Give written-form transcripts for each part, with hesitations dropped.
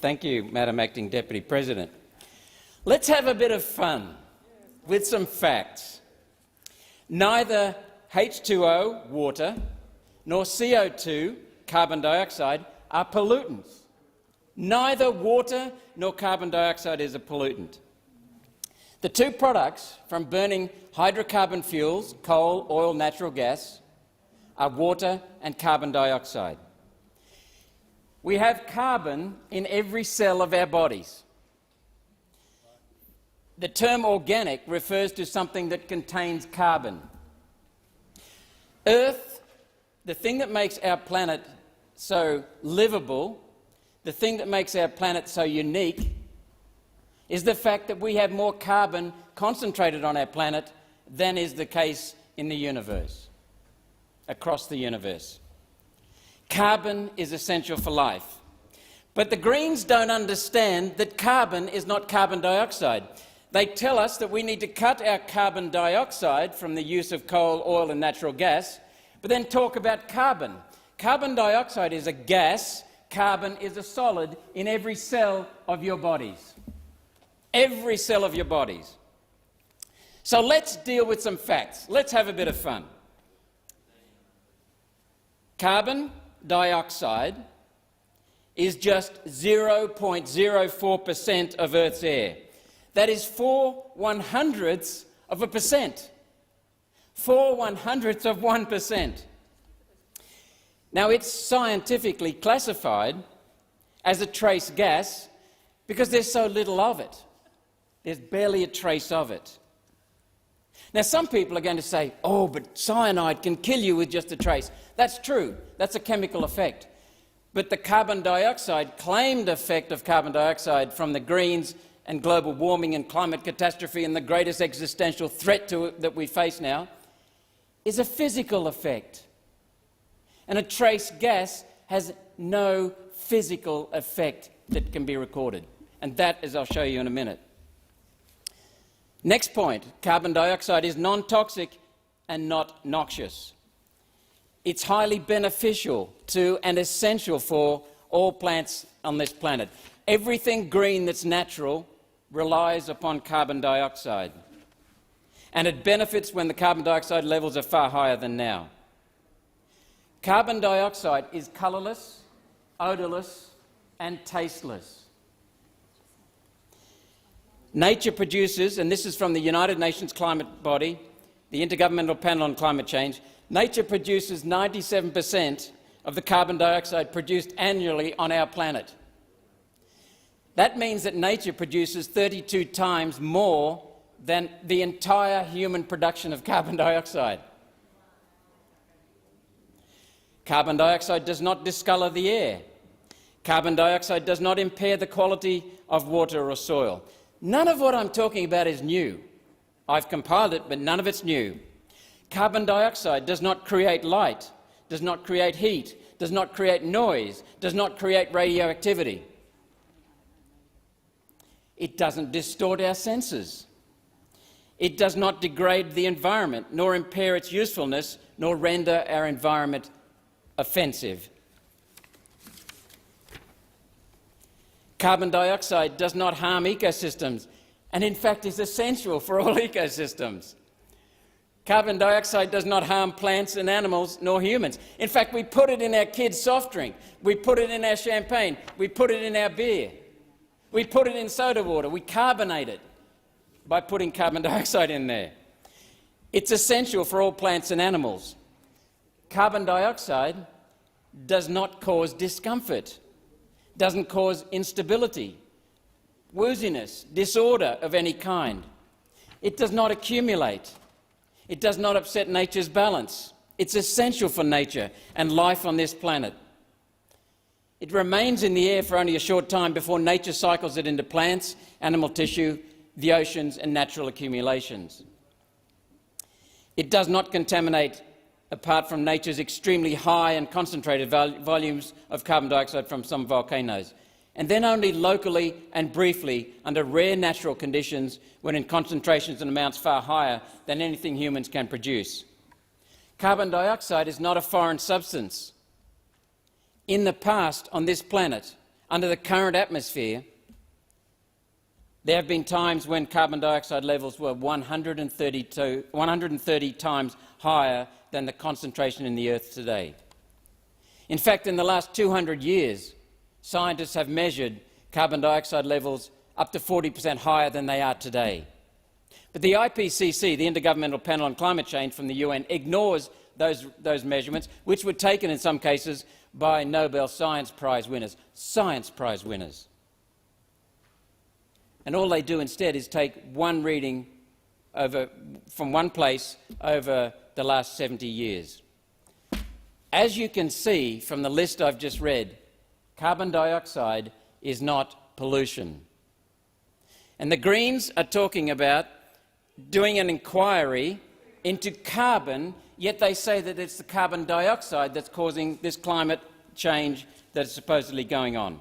Thank you, Madam Acting Deputy President. Let's have a bit of fun with some facts. Neither H2O, water, nor CO2, carbon dioxide, are pollutants. Neither water nor carbon dioxide is a pollutant. The two products from burning hydrocarbon fuels, coal, oil, natural gas, are water and carbon dioxide. We have carbon in every cell of our bodies. The term organic refers to something that contains carbon. Earth, the thing that makes our planet so livable, the thing that makes our planet so unique, is the fact that we have more carbon concentrated on our planet than is the case in the universe, across the universe. Carbon is essential for life. But the Greens don't understand that carbon is not carbon dioxide. They tell us that we need to cut our carbon dioxide from the use of coal, oil and natural gas, but then talk about carbon. Carbon dioxide is a gas, carbon is a solid in every cell of your bodies. Every cell of your bodies. So let's deal with some facts. Let's have a bit of fun. Carbon dioxide is just 0.04% of Earth's air. That is 4/100ths of a percent. 4/100ths of 1%. Now, it's scientifically classified as a trace gas because there's so little of it. There's barely a trace of it. Now, some people are going to say, oh, but cyanide can kill you with just a trace. That's true. That's a chemical effect. But the carbon dioxide, claimed effect of carbon dioxide from the Greens and global warming and climate catastrophe and the greatest existential threat to it that we face now, is a physical effect. And a trace gas has no physical effect that can be recorded. And that, as I'll show you in a minute. Next point, carbon dioxide is non-toxic and not noxious. It's highly beneficial to and essential for all plants on this planet. Everything green that's natural relies upon carbon dioxide. And it benefits when the carbon dioxide levels are far higher than now. Carbon dioxide is colourless, odourless and tasteless. Nature produces, and this is from the United Nations climate body, the Intergovernmental Panel on Climate Change, nature produces 97% of the carbon dioxide produced annually on our planet. That means that nature produces 32 times more than the entire human production of carbon dioxide. Carbon dioxide does not discolour the air. Carbon dioxide does not impair the quality of water or soil. None of what I'm talking about is new. I've compiled it, but none of it's new. Carbon dioxide does not create light, does not create heat, does not create noise, does not create radioactivity. It doesn't distort our senses. It does not degrade the environment, nor impair its usefulness, nor render our environment offensive. Carbon dioxide does not harm ecosystems and in fact is essential for all ecosystems. Carbon dioxide does not harm plants and animals nor humans. In fact, we put it in our kids' soft drink, we put it in our champagne, we put it in our beer, we put it in soda water, we carbonate it by putting carbon dioxide in there. It's essential for all plants and animals. Carbon dioxide does not cause discomfort, doesn't cause instability, wooziness, disorder of any kind. It does not accumulate. It does not upset nature's balance. It's essential for nature and life on this planet. It remains in the air for only a short time before nature cycles it into plants, animal tissue, the oceans and natural accumulations. It does not contaminate apart from nature's extremely high and concentrated volumes of carbon dioxide from some volcanoes, and then only locally and briefly under rare natural conditions when in concentrations and amounts far higher than anything humans can produce. Carbon dioxide is not a foreign substance. In the past, on this planet, Under the current atmosphere, there have been times when carbon dioxide levels were 130 times higher than the concentration in the Earth today. In fact, in the last 200 years, scientists have measured carbon dioxide levels up to 40% higher than they are today. But the IPCC, the Intergovernmental Panel on Climate Change from the UN, ignores those measurements, which were taken in some cases by Nobel Science Prize winners. Science Prize winners. And all they do instead is take one reading from one place over the last 70 years. As you can see from the list I've just read, carbon dioxide is not pollution. And the Greens are talking about doing an inquiry into carbon, yet they say that it's the carbon dioxide that's causing this climate change that is supposedly going on.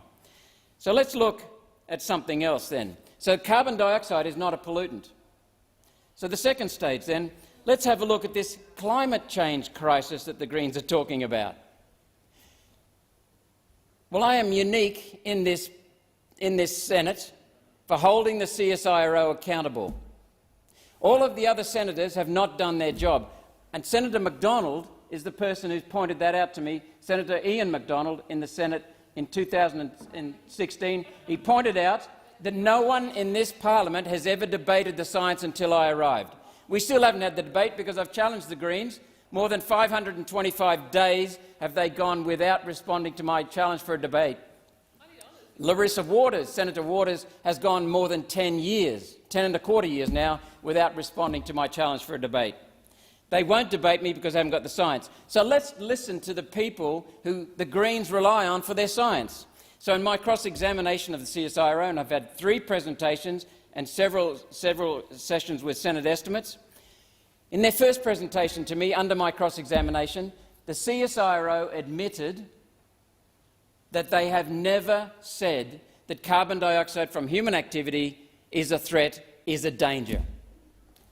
So let's look at something else then. So carbon dioxide is not a pollutant. So the second stage then, let's have a look at this climate change crisis that the Greens are talking about. Well, I am unique in this Senate for holding the CSIRO accountable. All of the other senators have not done their job, and Senator MacDonald is the person who's pointed that out to me. Senator Ian MacDonald in the Senate in 2016, he pointed out that no one in this parliament has ever debated the science until I arrived. We still haven't had the debate because I've challenged the Greens. More than 525 days have they gone without responding to my challenge for a debate. Larissa Waters, Senator Waters, has gone more than 10 years, 10 and a quarter years now, without responding to my challenge for a debate. They won't debate me because they haven't got the science. So let's listen to the people who the Greens rely on for their science. So in my cross-examination of the CSIRO, and I've had 3 presentations and several sessions with Senate estimates, in their first presentation to me, under my cross-examination, the CSIRO admitted that they have never said that carbon dioxide from human activity is a threat, is a danger.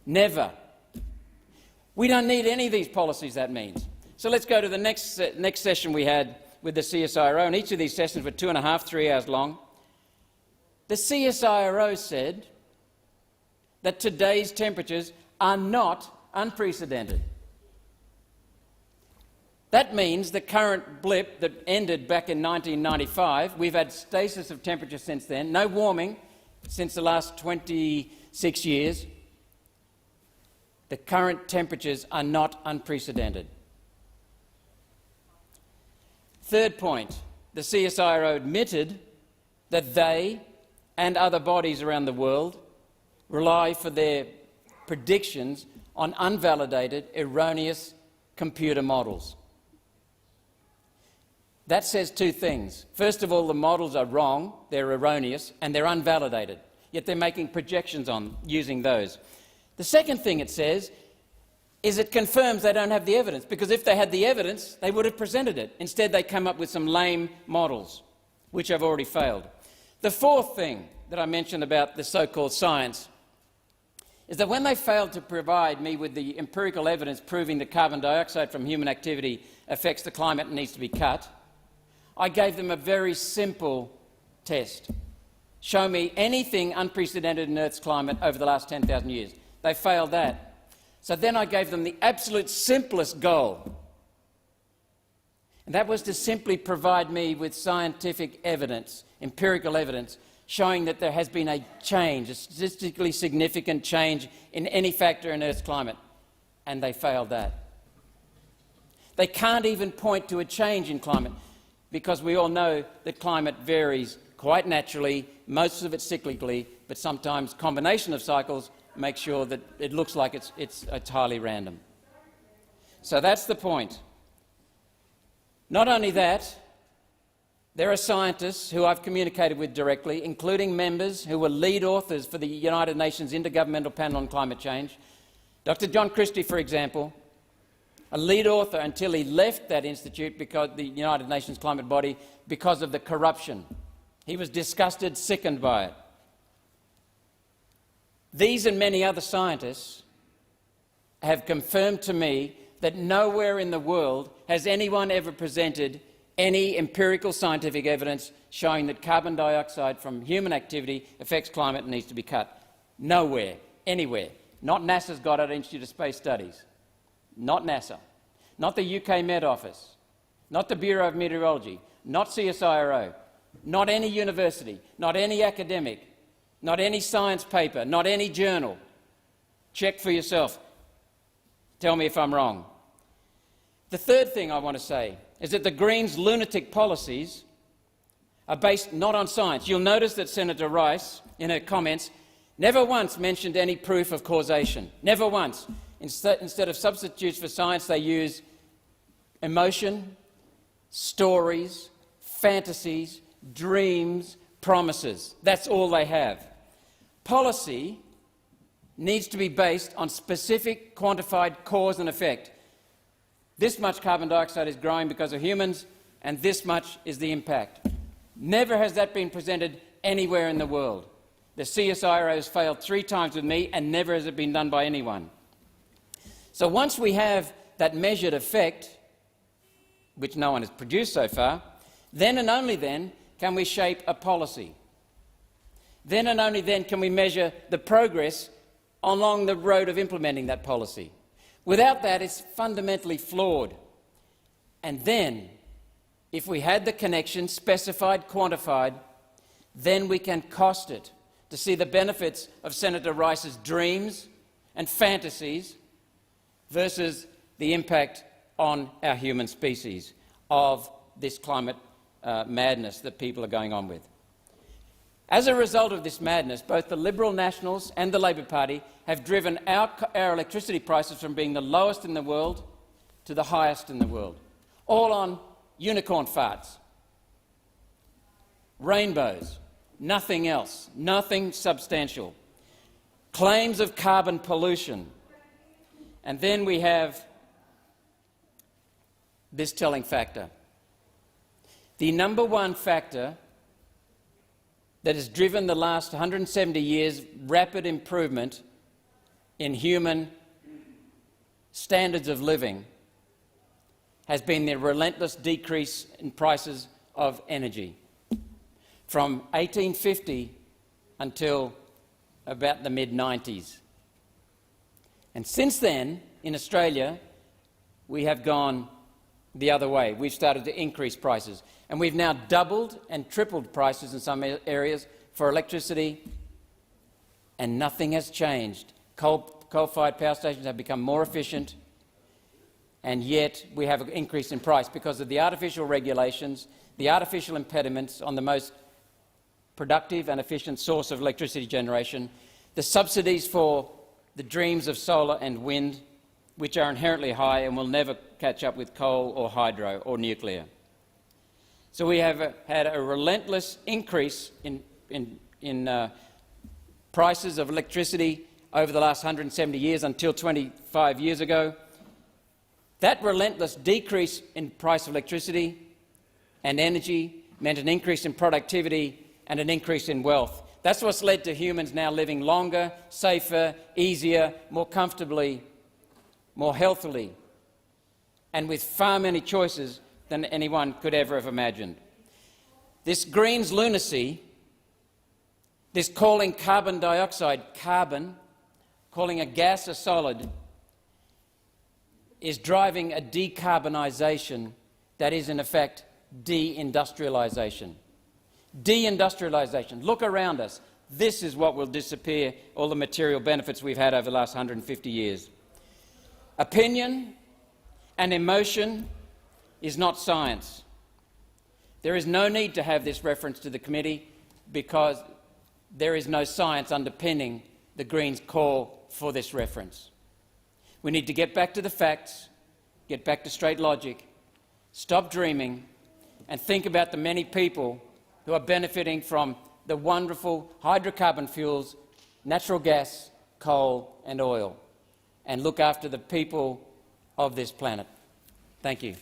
Never. We don't need any of these policies, that means. So let's go to the next session we had with the CSIRO, and each of these sessions were 2.5 to 3 hours long. The CSIRO said that today's temperatures are not unprecedented. That means the current blip that ended back in 1995, we've had stasis of temperature since then, no warming since the last 26 years. The current temperatures are not unprecedented. Third point, the CSIRO admitted that they and other bodies around the world rely for their predictions on unvalidated, erroneous computer models. That says 2 things. First of all, the models are wrong, they're erroneous, and they're unvalidated, yet they're making projections on using those. The second thing it says is it confirms they don't have the evidence, because if they had the evidence, they would have presented it. Instead, they come up with some lame models, which have already failed. The fourth thing that I mentioned about the so-called science is that when they failed to provide me with the empirical evidence proving that carbon dioxide from human activity affects the climate and needs to be cut, I gave them a very simple test. Show me anything unprecedented in Earth's climate over the last 10,000 years. They failed that. So then I gave them the absolute simplest goal, and that was to simply provide me with scientific evidence, empirical evidence, showing that there has been a change, a statistically significant change in any factor in Earth's climate, and they failed that. They can't even point to a change in climate, because we all know that climate varies quite naturally, most of it cyclically, but sometimes combination of cycles make sure that it looks like it's highly random. So that's the point. Not only that, there are scientists who I've communicated with directly, including members who were lead authors for the United Nations Intergovernmental Panel on Climate Change. Dr. John Christie, for example, a lead author until he left that institute, because the United Nations climate body, because of the corruption. He was disgusted, sickened by it. These and many other scientists have confirmed to me that nowhere in the world has anyone ever presented any empirical scientific evidence showing that carbon dioxide from human activity affects climate and needs to be cut. Nowhere, anywhere. Not NASA's Goddard Institute of Space Studies. Not NASA. Not the UK Met Office. Not the Bureau of Meteorology. Not CSIRO. Not any university. Not any academic. Not any science paper. Not any journal. Check for yourself. Tell me if I'm wrong. The third thing I want to say is that the Greens' lunatic policies are based not on science. You'll notice that Senator Rice, in her comments, never once mentioned any proof of causation. Never once. Instead of substitutes for science, they use emotion, stories, fantasies, dreams, promises. That's all they have. Policy needs to be based on specific, quantified cause and effect. This much carbon dioxide is growing because of humans, and this much is the impact. Never has that been presented anywhere in the world. The CSIRO has failed 3 times with me, and never has it been done by anyone. So once we have that measured effect, which no one has produced so far, then and only then can we shape a policy. Then and only then can we measure the progress along the road of implementing that policy. Without that, it's fundamentally flawed. And then, if we had the connection specified, quantified, then we can cost it to see the benefits of Senator Rice's dreams and fantasies versus the impact on our human species of this climate madness that people are going on with. As a result of this madness, both the Liberal Nationals and the Labor Party have driven our electricity prices from being the lowest in the world to the highest in the world, all on unicorn farts, rainbows, nothing else, nothing substantial, claims of carbon pollution. And then we have this telling factor. The number one factor that has driven the last 170 years' rapid improvement in human standards of living has been the relentless decrease in prices of energy. From 1850 until about the mid-90s. And since then, in Australia, we have gone the other way. We've started to increase prices. And we've now doubled and tripled prices in some areas for electricity, and nothing has changed. Coal-fired power stations have become more efficient, and yet we have an increase in price because of the artificial regulations, the artificial impediments on the most productive and efficient source of electricity generation, the subsidies for the dreams of solar and wind, which are inherently high and will never catch up with coal or hydro or nuclear. So we have had a relentless increase in prices of electricity over the last 170 years until 25 years ago. That relentless decrease in price of electricity and energy meant an increase in productivity and an increase in wealth. That's what's led to humans now living longer, safer, easier, more comfortably, more healthily, and with far many choices than anyone could ever have imagined. This Greens lunacy, this calling carbon dioxide carbon, calling a gas a solid, is driving a decarbonisation that is, in effect, deindustrialisation. Deindustrialisation. Look around us. This is what will disappear all the material benefits we've had over the last 150 years. Opinion and emotion is not science. There is no need to have this reference to the committee because there is no science underpinning the Greens' call for this reference. We need to get back to the facts, get back to straight logic, stop dreaming, and think about the many people who are benefiting from the wonderful hydrocarbon fuels, natural gas, coal and oil, and look after the people of this planet. Thank you.